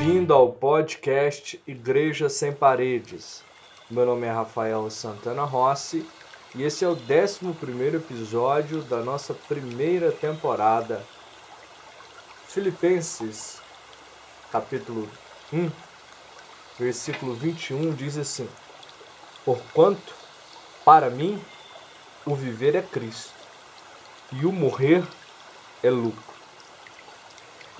Bem-vindo ao podcast Igreja Sem Paredes. Meu nome é Rafael Santana Rossi e esse é o 11º episódio da nossa primeira temporada. Filipenses, capítulo 1, versículo 21 diz assim: Porquanto, para mim, o viver é Cristo e o morrer é lucro.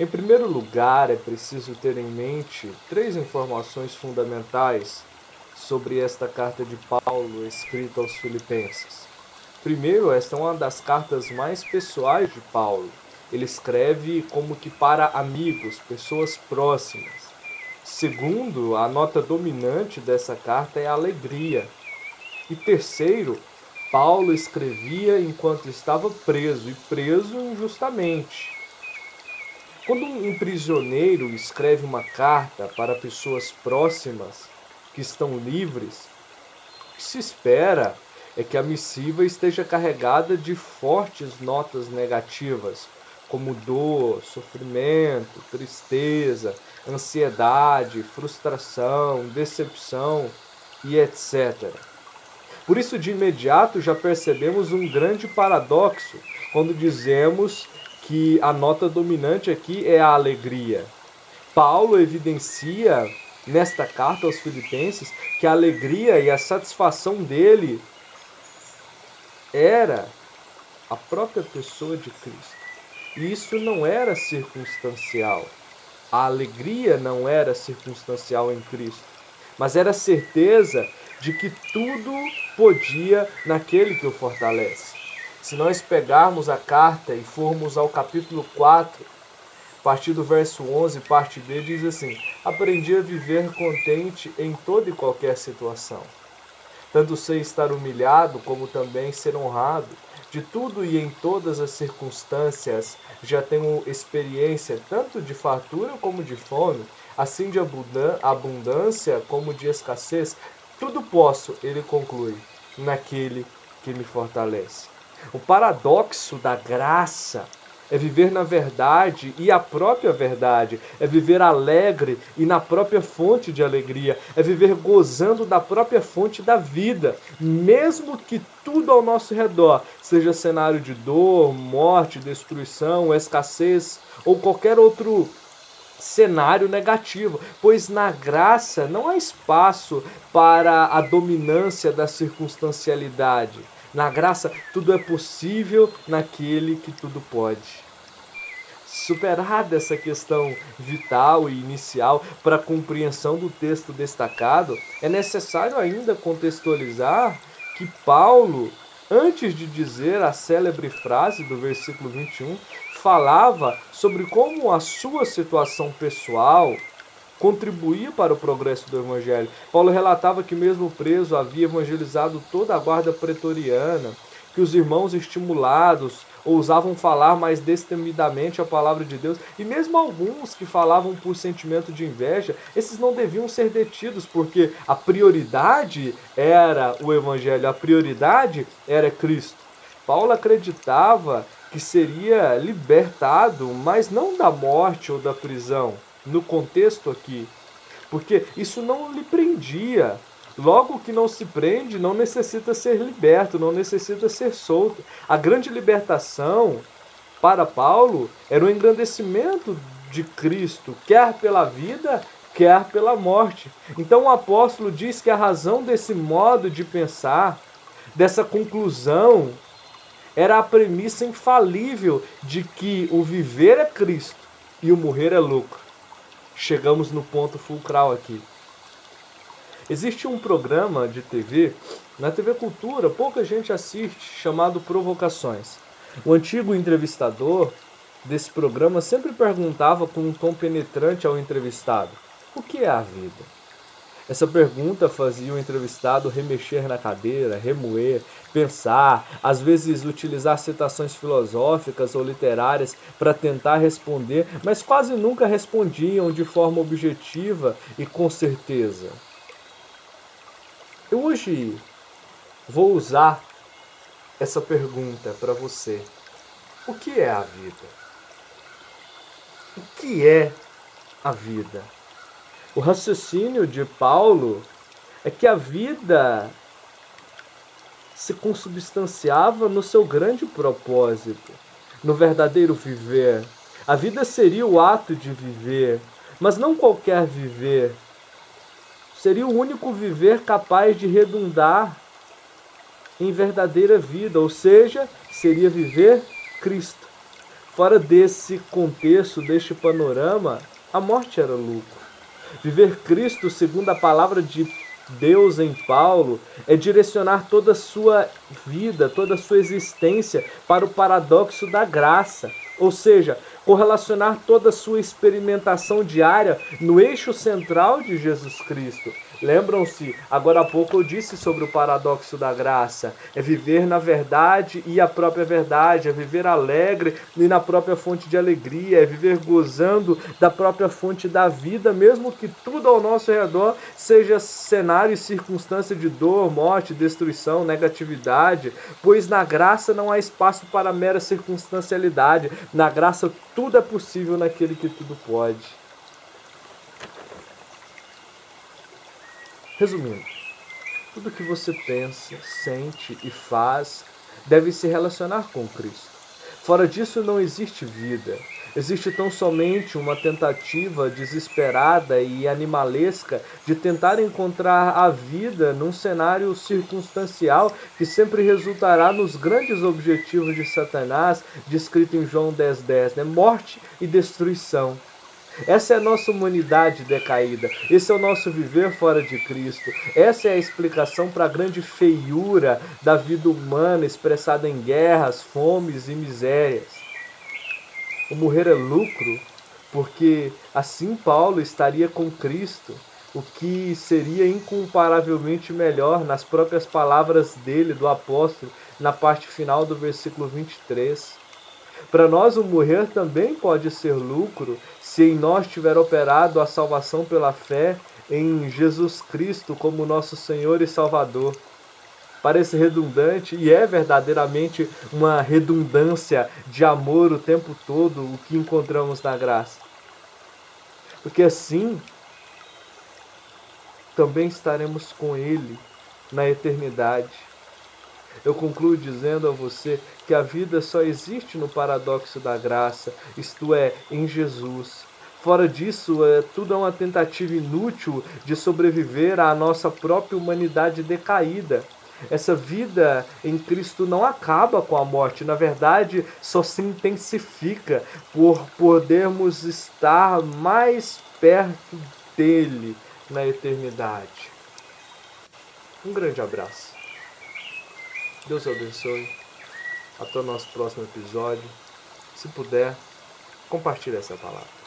Em primeiro lugar, é preciso ter em mente 3 informações fundamentais sobre esta carta de Paulo escrita aos Filipenses. Primeiro, esta é uma das cartas mais pessoais de Paulo. Ele escreve como que para amigos, pessoas próximas. Segundo, a nota dominante dessa carta é a alegria. E terceiro, Paulo escrevia enquanto estava preso, e preso injustamente. Quando um prisioneiro escreve uma carta para pessoas próximas que estão livres, o que se espera é que a missiva esteja carregada de fortes notas negativas, como dor, sofrimento, tristeza, ansiedade, frustração, decepção e etc. Por isso, de imediato, já percebemos um grande paradoxo quando dizemos que a nota dominante aqui é a alegria. Paulo evidencia nesta carta aos Filipenses que a alegria e a satisfação dele era a própria pessoa de Cristo. E isso não era circunstancial. A alegria não era circunstancial em Cristo, mas era a certeza de que tudo podia naquele que o fortalece. Se nós pegarmos a carta e formos ao capítulo 4, a partir do verso 11, parte B, diz assim: Aprendi a viver contente em toda e qualquer situação. Tanto sei estar humilhado, como também ser honrado. De tudo e em todas as circunstâncias já tenho experiência tanto de fartura como de fome, assim de abundância como de escassez. Tudo posso, ele conclui, naquele que me fortalece. O paradoxo da graça é viver na verdade e a própria verdade, é viver alegre e na própria fonte de alegria, é viver gozando da própria fonte da vida, mesmo que tudo ao nosso redor seja cenário de dor, morte, destruição, escassez ou qualquer outro cenário negativo, pois na graça não há espaço para a dominância da circunstancialidade. Na graça, tudo é possível naquele que tudo pode. Superada essa questão vital e inicial para a compreensão do texto destacado, é necessário ainda contextualizar que Paulo, antes de dizer a célebre frase do versículo 21, falava sobre como a sua situação pessoal contribuía para o progresso do evangelho. Paulo relatava que mesmo preso havia evangelizado toda a guarda pretoriana, que os irmãos estimulados ousavam falar mais destemidamente a palavra de Deus, e mesmo alguns que falavam por sentimento de inveja, esses não deviam ser detidos, porque a prioridade era o evangelho, a prioridade era Cristo. Paulo acreditava que seria libertado, mas não da morte ou da prisão, no contexto aqui, porque isso não lhe prendia. Logo que não se prende, não necessita ser liberto, não necessita ser solto. A grande libertação para Paulo era o engrandecimento de Cristo, quer pela vida, quer pela morte. Então o apóstolo diz que a razão desse modo de pensar, dessa conclusão, era a premissa infalível de que o viver é Cristo e o morrer é lucro. Chegamos no ponto fulcral aqui. Existe um programa de TV, na TV Cultura, pouca gente assiste, chamado Provocações. O antigo entrevistador desse programa sempre perguntava com um tom penetrante ao entrevistado: o que é a vida? Essa pergunta fazia o entrevistado remexer na cadeira, remoer, pensar, às vezes utilizar citações filosóficas ou literárias para tentar responder, mas quase nunca respondiam de forma objetiva e com certeza. Eu hoje vou usar essa pergunta para você. O que é a vida? O que é a vida? O raciocínio de Paulo é que a vida se consubstanciava no seu grande propósito, no verdadeiro viver. A vida seria o ato de viver, mas não qualquer viver. Seria o único viver capaz de redundar em verdadeira vida, ou seja, seria viver Cristo. Fora desse contexto, deste panorama, a morte era lucro. Viver Cristo, segundo a palavra de Deus em Paulo, é direcionar toda a sua vida, toda a sua existência para o paradoxo da graça. Ou seja, correlacionar toda a sua experimentação diária no eixo central de Jesus Cristo. Lembram-se, agora há pouco eu disse sobre o paradoxo da graça. É viver na verdade e a própria verdade, é viver alegre e na própria fonte de alegria, é viver gozando da própria fonte da vida, mesmo que tudo ao nosso redor seja cenário e circunstância de dor, morte, destruição, negatividade, pois na graça não há espaço para mera circunstancialidade. Na graça tudo é possível naquele que tudo pode. Resumindo, tudo que você pensa, sente e faz deve se relacionar com Cristo. Fora disso não existe vida. Existe tão somente uma tentativa desesperada e animalesca de tentar encontrar a vida num cenário circunstancial que sempre resultará nos grandes objetivos de Satanás, descrito em João 10:10, né? Morte e destruição. Essa é a nossa humanidade decaída. Esse é o nosso viver fora de Cristo. Essa é a explicação para a grande feiura da vida humana expressada em guerras, fomes e misérias. O morrer é lucro, porque assim Paulo estaria com Cristo, o que seria incomparavelmente melhor nas próprias palavras dele, do apóstolo, na parte final do versículo 23. Para nós o morrer também pode ser lucro se em nós tiver operado a salvação pela fé em Jesus Cristo como nosso Senhor e Salvador. Parece redundante e é verdadeiramente uma redundância de amor o tempo todo o que encontramos na graça. Porque assim também estaremos com Ele na eternidade. Eu concluo dizendo a você que a vida só existe no paradoxo da graça, isto é, em Jesus. Fora disso, tudo é uma tentativa inútil de sobreviver à nossa própria humanidade decaída. Essa vida em Cristo não acaba com a morte, na verdade, só se intensifica por podermos estar mais perto dele na eternidade. Um grande abraço. Deus abençoe. Até o nosso próximo episódio. Se puder, compartilhe essa palavra.